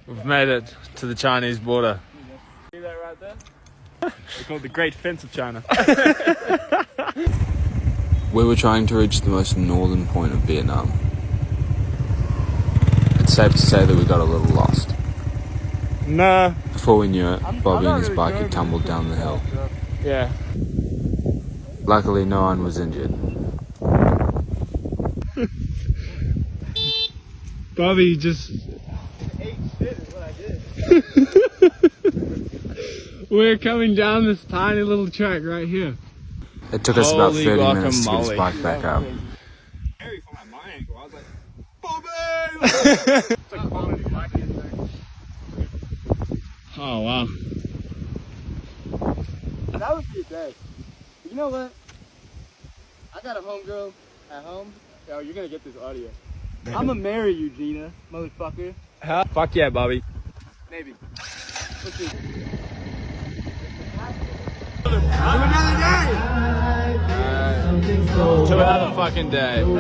We've made it to the Chinese border. See that right there? They call it the Great Fence of China. We were trying to reach the most northern point of Vietnam. It's safe to say that we got a little lost. Nah. Before we knew it, Bobby and his bike had tumbled down the hill. Yeah. Luckily, no one was injured. Bobby just... ate shit is what I did. We're coming down this tiny little track right here. It took us about 30 Holy minutes to get his guacamole. bike back up. Harry from my angle. I was like, Bobby! It's like falling in my hand there. Oh, wow. That would be a day. You know what? I got a homegirl at home. Yo, you're gonna get this audio. I'ma marry you, Gina, motherfucker. Huh? Fuck yeah, Bobby. Maybe. Let's see. To another fucking day. So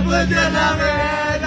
put your love in